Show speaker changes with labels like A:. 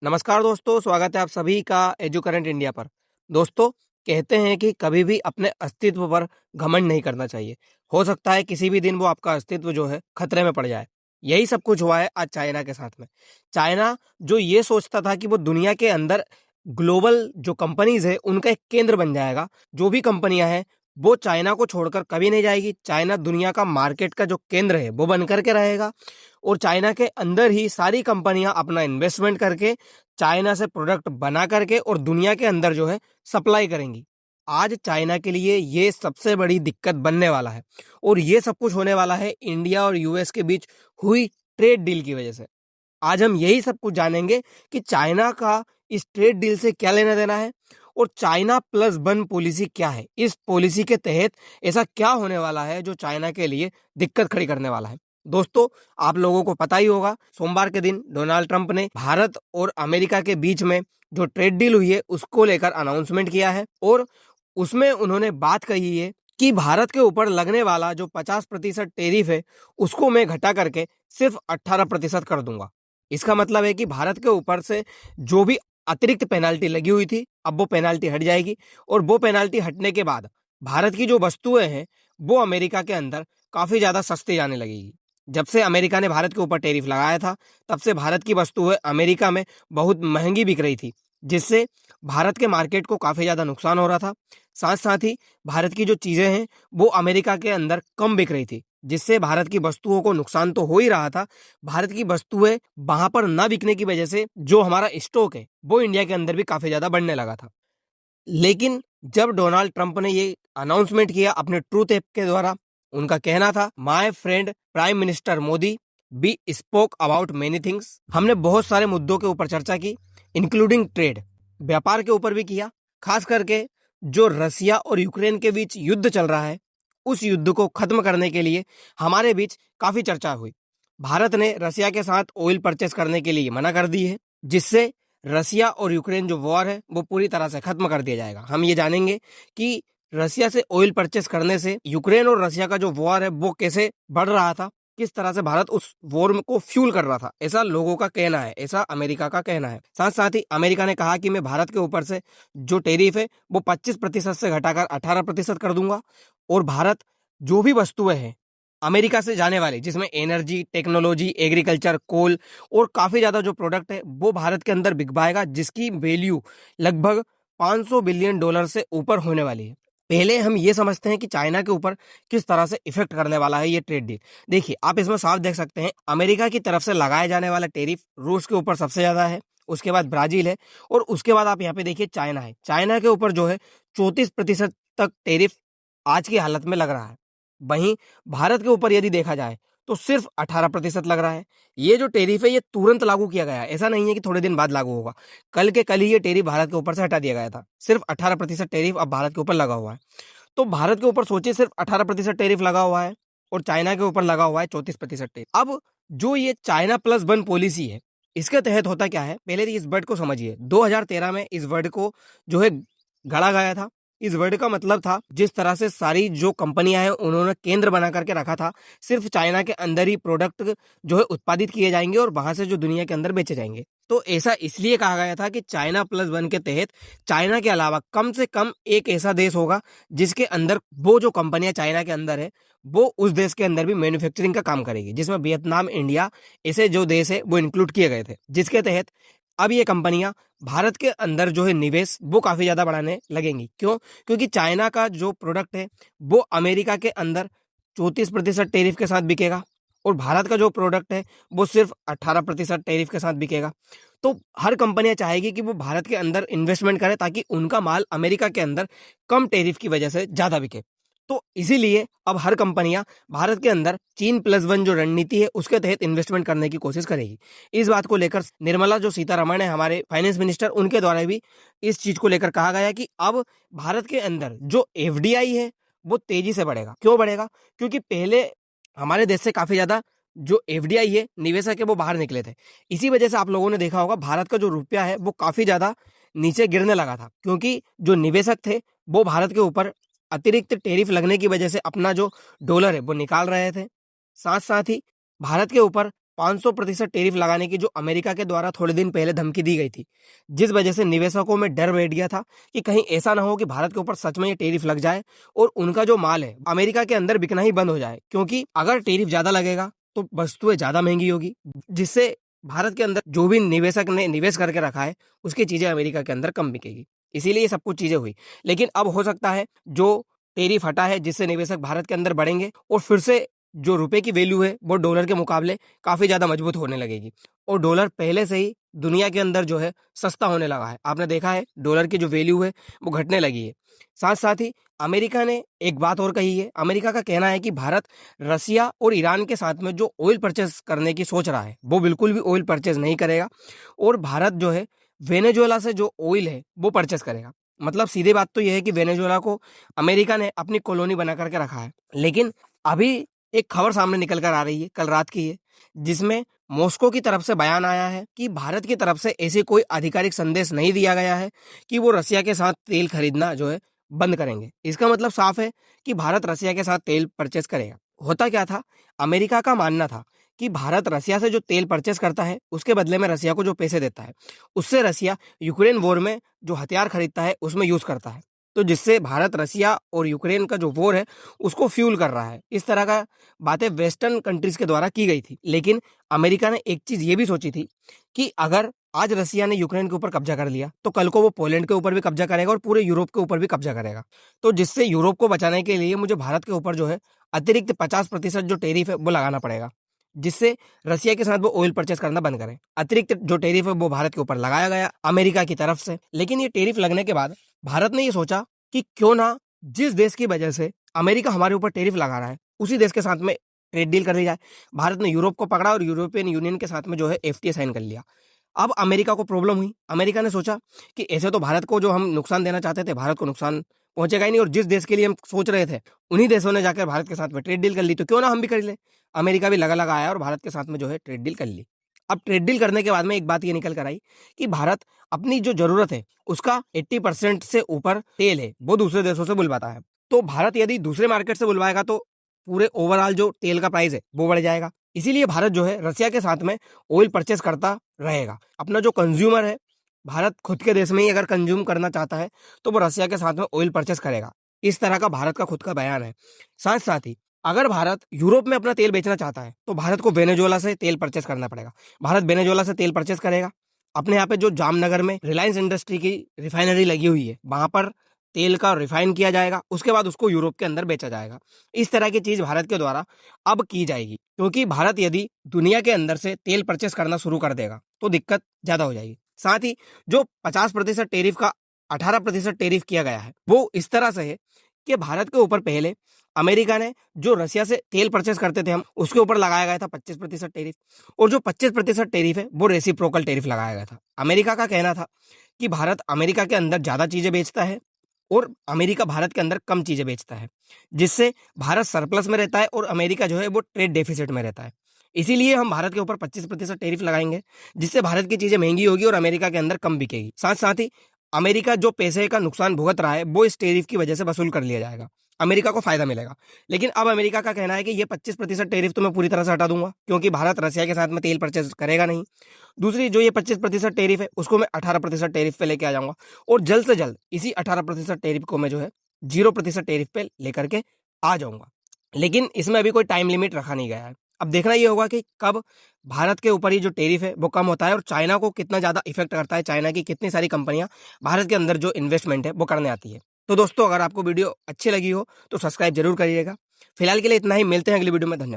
A: नमस्कार दोस्तों, स्वागत है आप सभी का एजू करंट इंडिया पर। दोस्तों, कहते हैं कि कभी भी अपने अस्तित्व पर घमंड नहीं करना चाहिए। हो सकता है किसी भी दिन वो आपका अस्तित्व जो है खतरे में पड़ जाए। यही सब कुछ हुआ है आज चाइना के साथ में। चाइना जो ये सोचता था कि वो दुनिया के अंदर ग्लोबल जो कंपनीज है उनका एक केंद्र बन जाएगा। जो भी कंपनियां हैं वो चाइना को छोड़कर कभी नहीं जाएगी। चाइना दुनिया का मार्केट का जो केंद्र है वो बन करके रहेगा और चाइना के अंदर ही सारी कंपनियां अपना इन्वेस्टमेंट करके चाइना से प्रोडक्ट बना करके और दुनिया के अंदर जो है सप्लाई करेंगी। आज चाइना के लिए ये सबसे बड़ी दिक्कत बनने वाला है और ये सब कुछ होने वाला है इंडिया और यूएस के बीच हुई ट्रेड डील की वजह से। आज हम यही सब कुछ जानेंगे कि चाइना का इस ट्रेड डील से क्या लेना देना है और चाइना प्लस वन पॉलिसी क्या है। इस पॉलिसी के तहत ऐसा क्या होने वाला है जो चाइना के लिए दिक्कत खड़ी करने वाला है। दोस्तों, आप लोगों को पता ही होगा, सोमवार के दिन डोनाल्ड ट्रंप ने भारत और अमेरिका के बीच में जो ट्रेड डील हुई है उसको लेकर अनाउंसमेंट किया है और उसमें उन्होंने बात कही है कि भारत के ऊपर लगने वाला जो 50% टेरिफ है उसको मैं घटा करके सिर्फ 18% कर दूंगा। इसका मतलब है कि भारत के ऊपर से जो भी अतिरिक्त पेनाल्टी लगी हुई थी अब वो पेनाल्टी हट जाएगी और वो पेनाल्टी हटने के बाद भारत की जो वस्तुएं हैं वो अमेरिका के अंदर काफी ज्यादा सस्ती जाने लगेगी। जब से अमेरिका ने भारत के ऊपर टैरिफ लगाया था तब से भारत की वस्तुएं अमेरिका में बहुत महंगी बिक रही थी, जिससे भारत के मार्केट को काफी ज्यादा नुकसान हो रहा था। साथ साथ ही भारत की जो चीजें हैं वो अमेरिका के अंदर कम बिक रही थी, जिससे भारत की वस्तुओं को नुकसान तो हो ही रहा था। भारत की वस्तुएं वहां पर न बिकने की वजह से जो हमारा स्टॉक है वो इंडिया के अंदर भी काफी ज्यादा बढ़ने लगा था। लेकिन जब डोनाल्ड ट्रंप ने ये अनाउंसमेंट किया अपने ट्रूथ ऐप के द्वारा, उनका कहना था, my friend prime minister Modi be spoke about many things. हमने बहुत सारे मुद्दों के ऊपर चर्चा की, इंक्लूडिंग ट्रेड, व्यापार के ऊपर भी किया। खास करके जो रसिया और यूक्रेन के बीच युद्ध चल रहा है उस युद्ध को खत्म करने के लिए हमारे बीच काफी चर्चा हुई। भारत ने रसिया के साथ ऑयल परचेस करने के लिए मना कर दी है, जिससे रसिया और यूक्रेन जो वॉर है वो पूरी तरह से खत्म कर दिया जाएगा। हम ये जानेंगे कि रसिया से ऑयल परचेस करने से यूक्रेन और रसिया का जो वॉर है वो कैसे बढ़ रहा था, किस तरह से भारत उस वॉर को फ्यूल कर रहा था, ऐसा लोगों का कहना है, ऐसा अमेरिका का कहना है। साथ साथ ही अमेरिका ने कहा कि मैं भारत के ऊपर से जो टेरिफ है वो 25% से घटाकर 18% कर दूंगा और भारत जो भी वस्तुएं हैं अमेरिका से जाने वाले, जिसमें एनर्जी, टेक्नोलॉजी, एग्रीकल्चर, कोल और काफी ज्यादा जो प्रोडक्ट है वो भारत के अंदर बिक पाएगा, जिसकी वैल्यू लगभग 500 बिलियन डॉलर से ऊपर होने वाली है। पहले हम ये समझते हैं कि चाइना के ऊपर किस तरह से इफेक्ट करने वाला है ये ट्रेड डील। देखिए, आप इसमें साफ देख सकते हैं, अमेरिका की तरफ से लगाया जाने वाला टेरिफ रूस के ऊपर सबसे ज्यादा है, उसके बाद ब्राजील है और उसके बाद आप यहाँ पे देखिए चाइना है। चाइना के ऊपर जो है 34% तक टेरिफ आज की हालत में लग रहा है। वहीं भारत के ऊपर यदि देखा जाए तो सिर्फ 18% लग रहा है। ये जो टेरिफ है ये तुरंत लागू किया गया है, ऐसा नहीं है कि थोड़े दिन बाद लागू होगा। कल के कल ही ये टेरिफ भारत के ऊपर से हटा दिया गया था। सिर्फ 18% टेरिफ अब भारत के ऊपर लगा हुआ है। तो भारत के ऊपर सोचिए सिर्फ 18% टेरिफ लगा हुआ है और चाइना के ऊपर लगा हुआ है 34% टेरिफ। अब जो ये चाइना प्लस वन पॉलिसी है इसके तहत होता क्या है, पहले इस वर्ड को समझिए। 2013 में इस वर्ड को जो है गढ़ा गया था। इस वर्ड का मतलब था, जिस तरह से सारी जो कंपनियां हैं उन्होंने केंद्र बना करके रखा था, सिर्फ चाइना के अंदर ही प्रोडक्ट जो है उत्पादित किए जाएंगे और वहां से जो दुनिया के अंदर बेचे जाएंगे। तो ऐसा इसलिए कहा गया था कि चाइना प्लस वन के तहत चाइना के अलावा कम से कम एक ऐसा देश होगा जिसके अंदर वो जो कंपनियां चाइना के अंदर है वो उस देश के अंदर भी मैन्युफैक्चरिंग का काम करेगी, जिसमें वियतनाम, इंडिया ऐसे जो देश है वो इंक्लूड किए गए थे। जिसके तहत अब ये कंपनियां भारत के अंदर जो है निवेश वो काफी ज्यादा बढ़ाने लगेंगी। क्यों? क्योंकि चाइना का जो प्रोडक्ट है वो अमेरिका के अंदर 34% टेरिफ के साथ बिकेगा और भारत का जो प्रोडक्ट है वो सिर्फ 18% टेरिफ के साथ बिकेगा। तो हर कंपनियां चाहेगी कि वो भारत के अंदर इन्वेस्टमेंट करे ताकि उनका माल अमेरिका के अंदर कम टेरिफ की वजह से ज्यादा बिके। तो इसीलिए अब हर कंपनियां भारत के अंदर चीन प्लस वन जो रणनीति है उसके तहत इन्वेस्टमेंट करने की कोशिश करेगी। इस बात को लेकर निर्मला जो सीतारमण है, हमारे फाइनेंस मिनिस्टर, उनके द्वारा भी इस चीज को लेकर कहा गया कि अब भारत के अंदर जो एफडीआई है वो तेजी से बढ़ेगा। क्यों बढ़ेगा? क्योंकि पहले हमारे देश से काफी ज्यादा जो एफडीआई है, निवेशक है, वो बाहर निकले थे। इसी वजह से आप लोगों ने देखा होगा भारत का जो रुपया है वो काफी ज्यादा नीचे गिरने लगा था, क्योंकि जो निवेशक थे वो भारत के ऊपर अतिरिक्त टेरिफ लगने की वजह से अपना जो डॉलर है वो निकाल रहे थे। साथ साथ ही भारत के ऊपर 500% टैरिफ लगाने की जो अमेरिका के द्वारा थोड़े दिन पहले धमकी दी गई थी, जिस वजह से निवेशकों में डर बैठ गया था कि कहीं ऐसा ना हो कि भारत के ऊपर सच में ये टैरिफ लग जाए और उनका जो माल है अमेरिका के अंदर बिकना ही बंद हो जाए, क्योंकि अगर टैरिफ ज्यादा लगेगा तो वस्तुएं ज्यादा महंगी होगी, जिससे भारत के अंदर जो भी निवेशक ने निवेश करके रखा है उसकी चीजें अमेरिका के अंदर कम बिकेगी। इसीलिए ये सब कुछ चीजें हुई। लेकिन अब हो सकता है जो टैरिफ हटा है जिससे निवेशक भारत के अंदर बढ़ेंगे और फिर से जो रुपए की वैल्यू है वो डॉलर के मुकाबले काफी ज्यादा मजबूत होने लगेगी। और डॉलर पहले से ही दुनिया के अंदर जो है सस्ता होने लगा है। आपने देखा है डॉलर की जो वैल्यू है वो घटने लगी है। साथ साथ ही अमेरिका ने एक बात और कही है। अमेरिका का कहना है कि भारत रसिया और ईरान के साथ में जो ऑयल परचेज करने की सोच रहा है वो बिल्कुल भी ऑयल परचेज नहीं करेगा और भारत जो है वेनेजुएला से जो ऑयल है वो परचेज करेगा। मतलब सीधी बात तो यह है कि वेनेजुएला को अमेरिका ने अपनी कॉलोनी बना करके रखा है। लेकिन अभी एक खबर सामने निकल कर आ रही है, कल रात की है, जिसमें मॉस्को की तरफ से बयान आया है कि भारत की तरफ से ऐसे कोई आधिकारिक संदेश नहीं दिया गया है कि वो रसिया के साथ तेल खरीदना जो है बंद करेंगे। इसका मतलब साफ है कि भारत रसिया के साथ तेल परचेस करेगा। होता क्या था, अमेरिका का मानना था कि भारत रसिया से जो तेल परचेस करता है उसके बदले में रसिया को जो पैसे देता है उससे रसिया यूक्रेन वॉर में जो हथियार खरीदता है उसमें यूज करता है। तो जिससे भारत रसिया और यूक्रेन का जो वॉर है उसको फ्यूल कर रहा है। इस तरह का बातें वेस्टर्न कंट्रीज के द्वारा की गई थी। लेकिन अमेरिका ने एक चीज ये भी सोची थी कि अगर आज रसिया ने यूक्रेन के ऊपर कब्जा कर लिया तो कल को वो पोलैंड के ऊपर भी कब्जा करेगा और पूरे यूरोप के ऊपर भी कब्जा करेगा। तो जिससे यूरोप को बचाने के लिए मुझे भारत के ऊपर जो है अतिरिक्त 50% जो टैरिफ है वो लगाना पड़ेगा, जिससे रसिया के साथ वो ऑयल परचेस करना बंद करें। अतिरिक्त जो टैरिफ है वो भारत के ऊपर लगाया गया अमेरिका की तरफ से। लेकिन ये टैरिफ लगने के बाद भारत ने ये सोचा कि क्यों ना जिस देश की वजह से अमेरिका हमारे ऊपर टैरिफ लगा रहा है उसी देश के साथ में ट्रेड डील कर ली जाए। भारत ने यूरोप को पकड़ा और यूरोपियन यूनियन के साथ में जो है एफटीए साइन कर लिया। अब अमेरिका को प्रॉब्लम हुई। अमेरिका ने सोचा कि ऐसे तो भारत को जो हम नुकसान देना चाहते थे भारत को नुकसान पहुंचेगा ही नहीं, और जिस देश के लिए हम सोच रहे थे उन्हीं देशों ने जाकर भारत के साथ में ट्रेड डील कर ली, तो क्यों ना हम भी कर ले। अमेरिका भी लगा लगा आया और भारत के साथ में जो है ट्रेड डील कर ली। अब ट्रेड डील करने के बाद में एक बात ये निकल कर आई कि भारत अपनी जो जरूरत है उसका 80% से ऊपर तेल है वो दूसरे देशों से बुलवाता है। तो भारत यदि दूसरे मार्केट से बुलवाएगा तो पूरे ओवरऑल जो तेल का प्राइस है वो बढ़ जाएगा। इसीलिए भारत जो है रसिया के साथ में ऑयल परचेस करता रहेगा। अपना जो कंज्यूमर है, भारत खुद के देश में ही अगर कंज्यूम करना चाहता है तो वो रसिया के साथ में ऑयल परचेस करेगा। इस तरह का भारत का खुद का बयान है। साथ साथ ही अगर भारत यूरोप में अपना तेल बेचना चाहता है तो भारत को वेनेजुएला से तेल परचेस करना पड़ेगा। भारत वेनेजुएला से तेल परचेस करेगा। अपने यहाँ पे जो जामनगर में रिलायंस इंडस्ट्री की रिफाइनरी लगी हुई है वहां पर तेल का रिफाइन किया जाएगा, उसके बाद उसको यूरोप के अंदर बेचा जाएगा। इस तरह की चीज भारत के द्वारा अब की जाएगी, क्योंकि भारत यदि दुनिया के अंदर से तेल परचेस करना शुरू कर देगा तो दिक्कत ज्यादा हो जाएगी। साथ ही जो 50% टैरिफ का 18% टैरिफ किया गया है वो इस तरह से है कि भारत के ऊपर पहले अमेरिका ने जो रसिया से तेल परचेस करते थे हम उसके ऊपर लगाया गया था 25% टैरिफ, और जो 25% टैरिफ है वो रेसिप्रोकल टैरिफ लगाया गया था। अमेरिका का कहना था कि भारत अमेरिका के अंदर ज्यादा चीजें बेचता है और अमेरिका भारत के अंदर कम चीजें बेचता है, जिससे भारत सरप्लस में रहता है और अमेरिका जो है वो ट्रेड डेफिसिट में रहता है। इसीलिए हम भारत के ऊपर 25% टैरिफ लगाएंगे, जिससे भारत की चीजें महंगी होगी और अमेरिका के अंदर कम बिकेगी। साथ साथ ही अमेरिका जो पैसे का नुकसान भुगत रहा है वो इस टैरिफ की वजह से वसूल कर लिया जाएगा। अमेरिका को फायदा मिलेगा। लेकिन अब अमेरिका का कहना है कि ये 25% टैरिफ तो मैं पूरी तरह से हटा दूंगा, क्योंकि भारत रसिया के साथ में तेल परचेज करेगा नहीं। दूसरी जो ये 25% टैरिफ है उसको मैं 18% टैरिफ पे लेके आ जाऊंगा, और जल्द से जल्द इसी 18% टैरिफ को मैं जो है 0% टैरिफ पे लेकर के आ जाऊंगा। लेकिन इसमें अभी कोई टाइम लिमिट रखा नहीं गया है। अब देखना ये होगा कि कब भारत के ऊपर ही जो टैरिफ है वो कम होता है और चाइना को कितना ज्यादा इफेक्ट करता है। चाइना की कितनी सारी कंपनियां भारत के अंदर जो इन्वेस्टमेंट है वो करने आती है। तो दोस्तों अगर आपको वीडियो अच्छी लगी हो तो सब्सक्राइब जरूर करिएगा। फिलहाल के लिए इतना ही, मिलते हैं अगली वीडियो में। धन्यवाद।